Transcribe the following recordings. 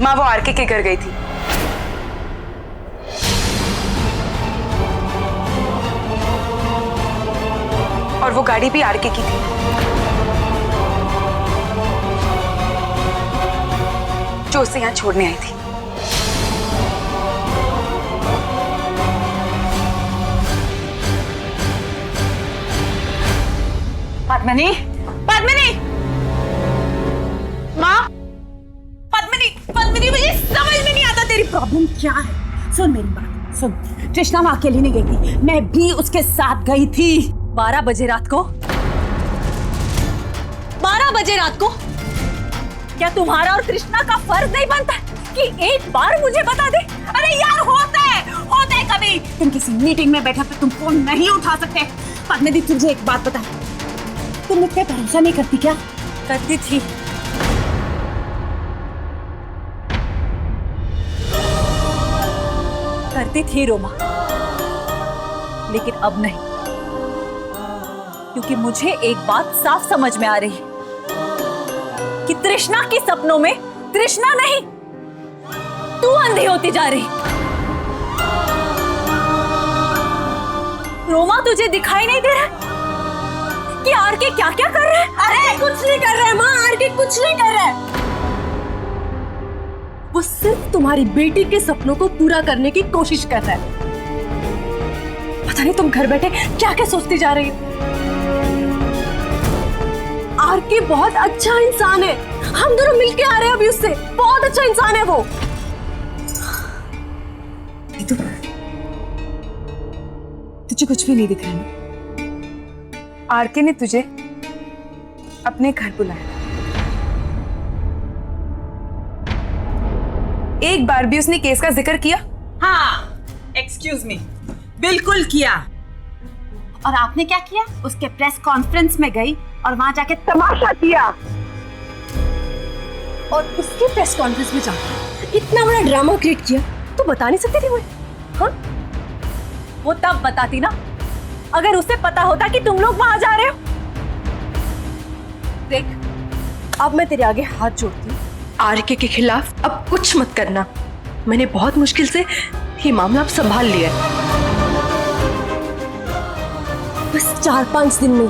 माँ वो आरके के घर गई थी। और वो गाड़ी भी आरके की थी, जो उसे यहाँ छोड़ने आई थी। पद्मिनी, पद्मिनी, माँ, पद्मिनी, पद्मिनी, मुझे समझ में नहीं आता तेरी प्रॉब्लम क्या है। सुन मेरी बात सुन, कृष्णा वहां अकेली नहीं गई थी, मैं भी उसके साथ गई थी। 12 बजे रात को? 12 बजे रात को? क्या तुम्हारा और कृष्णा का फर्ज नहीं बनता कि एक बार मुझे बता दे? अरे यार होता है कभी। तुम किसी मीटिंग में बैठा तो तुम फोन नहीं उठा सकते। पद्मिनी तुझे एक बात बता, तुम मुझ पे भरोसा नहीं करती क्या? करती थी, करती थी रोमा, लेकिन अब नहीं, क्योंकि मुझे एक बात साफ समझ में आ रही है कि तृष्णा के सपनों में तृष्णा नहीं, तू अंधी होती जा रही। रोमा तुझे दिखाई नहीं दे रहा कि आरके क्या क्या कर रहे हैं? अरे कुछ नहीं कर रहा है माँ, आरके कुछ नहीं कर रहा है। वो सिर्फ तुम्हारी बेटी के सपनों को पूरा करने की कोशिश कर रहा है। पता नहीं तुम घर बैठे क्या क्या सोचती जा रही हो। आरके बहुत अच्छा इंसान है, हम दोनों मिलके आ रहे हैं अभी उससे। बहुत अच्छा इंसान है वो। तुझे कुछ भी नहीं दिख रहा है। आरके ने तुझे अपने घर बुलाया, एक बार भी उसने केस का जिक्र किया? हाँ, एक्सक्यूज मी, बिल्कुल किया। और आपने क्या किया? उसके प्रेस कॉन्फ्रेंस में गई और वहां जाके तमाशा किया। और उसके प्रेस कॉन्फ्रेंस में जाकर इतना बड़ा ड्रामा क्रिएट किया तो बता नहीं सकती थी मुझे? हाँ, वो तब बताती ना, अगर उसे पता होता कि तुम लोग वहां जा रहे हो। देख, अब मैं तेरे आगे हाथ जोड़ती हूँ, आरके के खिलाफ अब कुछ मत करना। मैंने बहुत मुश्किल से ये मामला अब संभाल लिया है। बस 4-5 दिन में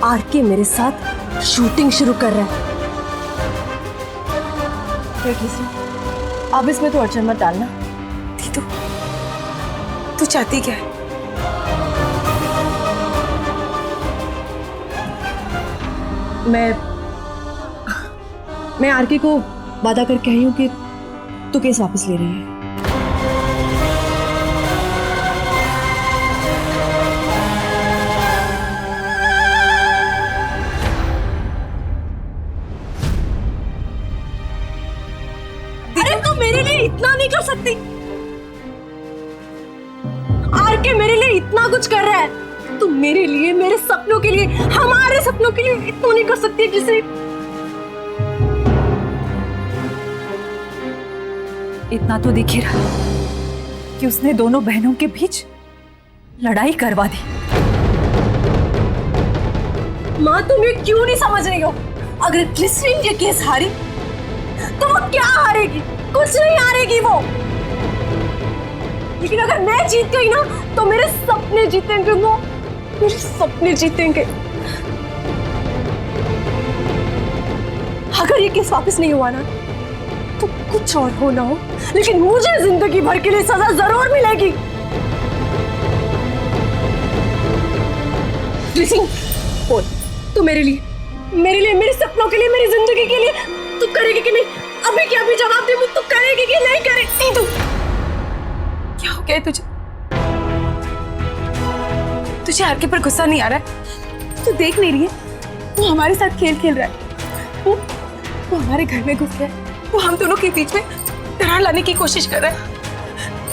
आरके मेरे साथ शूटिंग शुरू कर रहा है। अब इसमें तो अड़चन मत डालना। दीदू, तू चाहती क्या है? मैं आरके को वादा करके आई हूँ कि तू केस वापस ले रही है। अरे तू मेरे लिए इतना नहीं कर सकती? आरके मेरे लिए इतना कुछ कर रहा है, तू मेरे लिए, मेरे सपनों के लिए, हमारे सपनों के लिए इतना नहीं कर सकती? जिसे इतना तो दिख ही रहा कि उसने दोनों बहनों के बीच लड़ाई करवा दी। माँ, तुम ये क्यों नहीं समझ रही हो? अगर ग्लिसरीन ये केस हारी तो वो क्या हारेगी? कुछ नहीं हारेगी वो। लेकिन अगर मैं जीत गई ना तो मेरे सपने जीतेंगे वो, मेरे सपने जीतेंगे। अगर ये केस वापस नहीं हुआ ना तो कुछ और हो ना हो, लेकिन मुझे जिंदगी भर के लिए सजा जरूर मिलेगी। बोल, तू मेरे लिए, मेरे सपनों के लिए, मेरी जिंदगी के लिए तू करेगी कि नहीं? अभी क्या अभी जवाब दे, तू करेगी कि नहीं करेगी? तू क्या हो गया है तुझे? तुझे आरके पर गुस्सा नहीं आ रहा है? तू देख नहीं रही है वो हमारे साथ खेल खेल रहा है। वो हमारे घर में घुस गया है, वो हम दोनों के बीच में दरार लाने की कोशिश कर रहा है।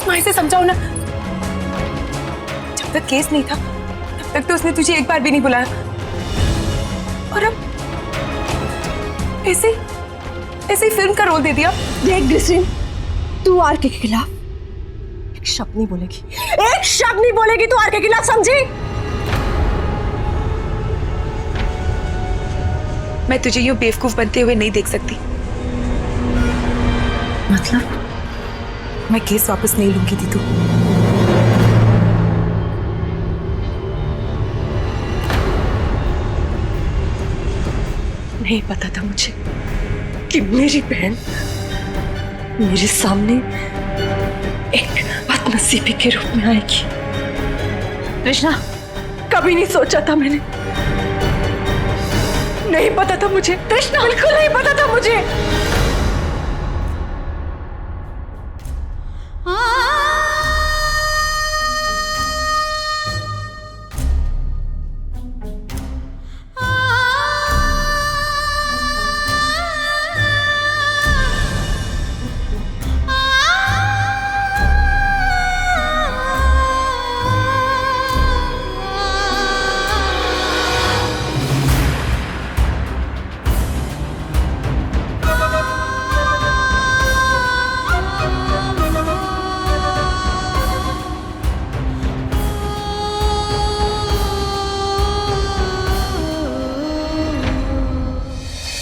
माँ, इसे समझाओ ना। जब तक केस नहीं था तब तक तो उसने तुझे एक बार भी नहीं बुलाया, और अब ऐसे ही फिल्म का रोल दे दिया। देख ग्लिसरीन, तू आरके के खिलाफ एक शब्द नहीं बोलेगी, एक शब्द नहीं बोलेगी तू आरके के खिलाफ, समझी? मैं तुझे यूं बेवकूफ बनते हुए नहीं देख सकती। मत मतलब? मैं केस वापस नहीं लूंगी दीदू। नहीं पता था मुझे कि मेरी बहन मेरे सामने एक बदनसीबी के रूप में आएगी। कृष्णा, कभी नहीं सोचा था मैंने, नहीं पता था मुझे। कृष्णा, बिल्कुल नहीं पता था मुझे।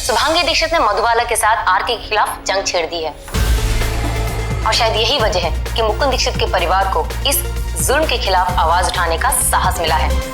शुभांगी दीक्षित ने मधुबाला के साथ आरती के खिलाफ जंग छेड़ दी है और शायद यही वजह है कि मुकुंद दीक्षित के परिवार को इस जुल्म के खिलाफ आवाज उठाने का साहस मिला है।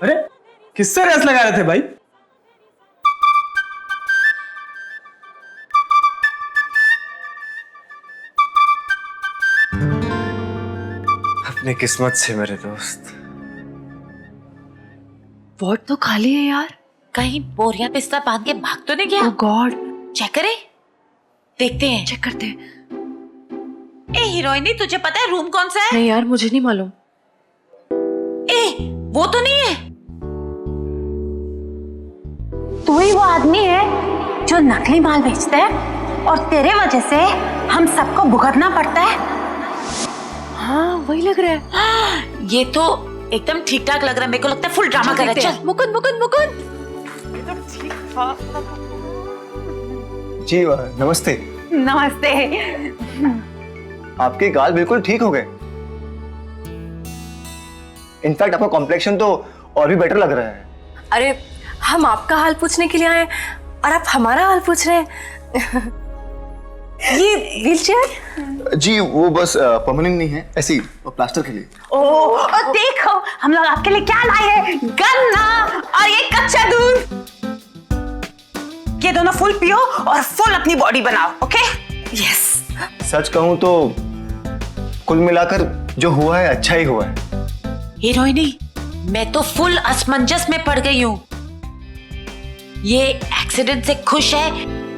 अरे किससे रेस लगा रहे थे भाई? अपनी किस्मत से मेरे दोस्त। वार्ड तो खाली है यार। कहीं बोरिया बिस्तर बांध के भाग तो नहीं गया? ओह गॉड, चेक करें, देखते हैं। चेक करते हैं। ए हीरोइनी, तुझे पता है रूम कौन सा है? नहीं यार, मुझे नहीं मालूम। ए, वो तो नहीं है। तू ही वो आदमी है जो नकली माल बेचता है और तेरे वजह से हम सबको भुगतना पड़ता है। हाँ वही लग रहा है। ये तो एकदम ठीक ठाक लग रहा है। मेरे को लगता है फुल ड्रामा कर रहा है। चल मुकुंद मुकुंद मुकुंद। जी नमस्ते। नमस्ते। आपके गाल बिल्कुल ठीक हो गए। इनफैक्ट आपका कॉम्प्लेक्शन तो और भी बेटर लग रहा है। अरे हम आपका हाल पूछने के लिए आए और आप हमारा हाल पूछ रहे हैं। ये व्हीलचेयर? जी वो बस परमानेंट नहीं है, ऐसी प्लास्टर के लिए। ओ देखो, हम लोग आपके लिए क्या लाए हैं, गन्ना और ये कच्चा दूध। ये दोनों फुल पियो और फुल अपनी बॉडी बनाओ। ओके? यस। सच कहूं तो कुल मिलाकर जो हुआ है अच्छा ही हुआ है। हीरोइनी, मैं तो फुल असमंजस में पड़ गई हूँ। ये एक्सीडेंट से खुश है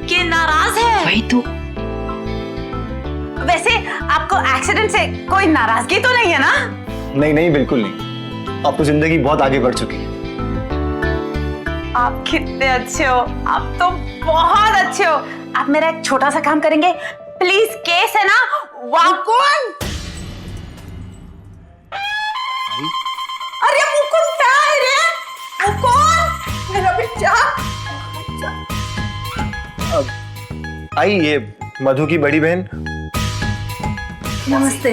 कि नाराज है? वही तो। वैसे आपको एक्सीडेंट से कोई नाराजगी तो नहीं है ना? नहीं नहीं, बिल्कुल नहीं। अब तो जिंदगी बहुत आगे बढ़ चुकी है। आप कितने अच्छे हो, आप तो बहुत अच्छे हो। आप मेरा एक छोटा सा काम करेंगे प्लीज? केस है ना, वाकुन। अरे मुकुंद क्या है रे? मुकुंद मेरा बेटा। आई ये मधु की बड़ी बहन नमस्ते।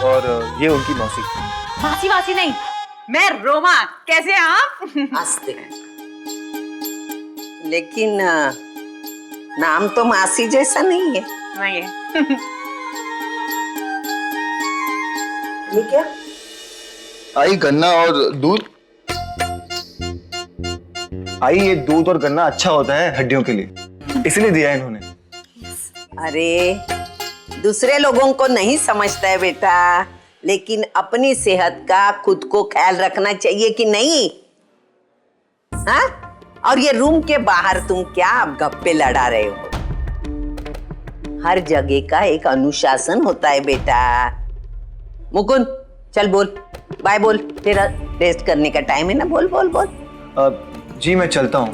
और ये उनकी मौसी। मासी वासी नहीं, मैं रोमा। कैसे हैं आप? आस्ते। लेकिन नाम तो मासी जैसा नहीं है। नहीं है। ये क्या? आई गन्ना और दूध। आई ये दूध और गन्ना अच्छा होता है हड्डियों के लिए, इसलिए दिया है इन्होंने। अरे दूसरे लोगों को नहीं समझता है बेटा, लेकिन अपनी सेहत का खुद को ख्याल रखना चाहिए कि नहीं? हाँ? और ये रूम के बाहर तुम क्या आप गप्पे लड़ा रहे हो? हर जगह का एक अनुशासन होता है बेटा। मुकुंद चल बोल, बाय बोल, तेरा रेस्ट करने का टाइम है ना, बोल बोल बोल। जी मैं चलता हूँ,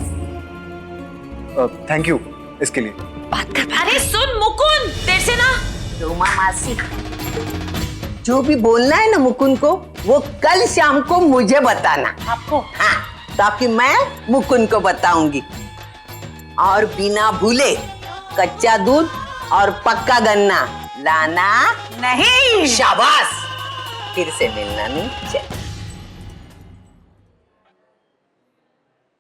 थैंक यू इसके लिए। अरे सुन मुकुंद, तेरे से ना रोमा मासी, जो भी बोलना है ना मुकुंद को, वो कल शाम को मुझे बताना। आपको? हाँ, ताकि मैं मुकुंद को बताऊंगी। और बिना भूले कच्चा दूध और पक्का गन्ना लाना नहीं। शाबाश, फिर से मिलना नहीं। चल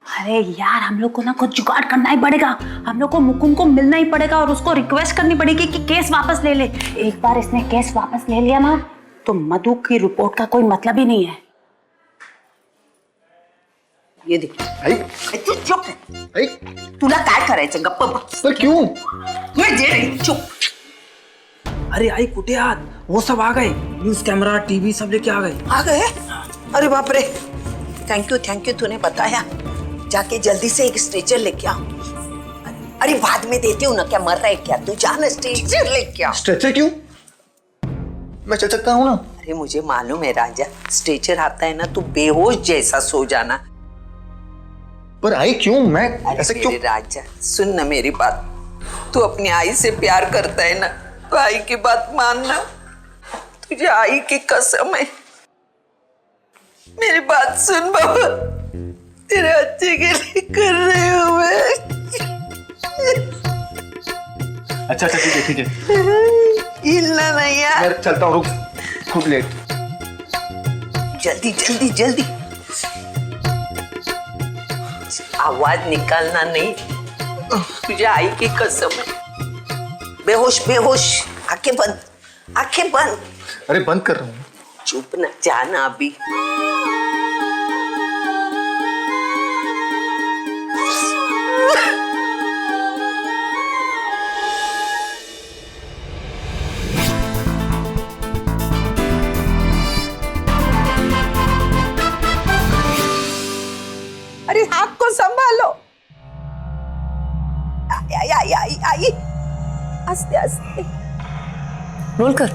अरे यार, हम लोग को ना कुछ जुगाड़ करना ही पड़ेगा। हम लोग को मुकुंद को मिलना ही पड़ेगा और उसको रिक्वेस्ट करनी पड़ेगी कि केस वापस ले ले। एक बार इसने केस वापस ले लिया ना, तो मधु की रिपोर्ट का कोई मतलब ही नहीं है। ये देख, आई, तू चुप। आई, तुला काय करायचं? गप्प बस। पर क्यों? मैं जे रही, चुप। अरे आई कुठे आहात? वो सब आ गए, न्यूज कैमरा टीवी सब लेके आ गए। आ गए? अरे बाप रे, थैंक यू तूने बताया। जाके जल्दी से एक स्ट्रेचर लेके आ। अरे बाद में देती हूँ ना, क्या मर रहा है क्या? तू जा ना, स्ट्रेचर लेके आ। स्ट्रेचर क्यों? मैं चल सकता हूँ ना। अरे मुझे मालूम है राजा, स्ट्रेचर आता है ना, तू बेहोश जैसा सो जाना। पर आई क्यों? मैं ऐसे अरे क्यों? मेरे राजा सुन ना मेरी बात, तू अपनी आई से प्यार करता है ना, तो आई की बात मानना। तुझे आई की कसम है। मेरी बात सुन बाबा, तेरे अच्छे के लिए कर रही हूँ मैं। अच्छा ठीक है हिलना नहीं यार। मैं चलता हूँ, रुक, खुद लेट। जल्दी जल्दी जल्दी, आवाज निकालना नहीं, तुझे आई की कसम है। बेहोश बेहोश, आंखें बंद, आंखें बंद। अरे बंद कर रहा हूँ। चुप ना, जाना अभी। अरे हाथ को संभालो। आई आई आई आई, आस्ते आस्ते। रोल कर।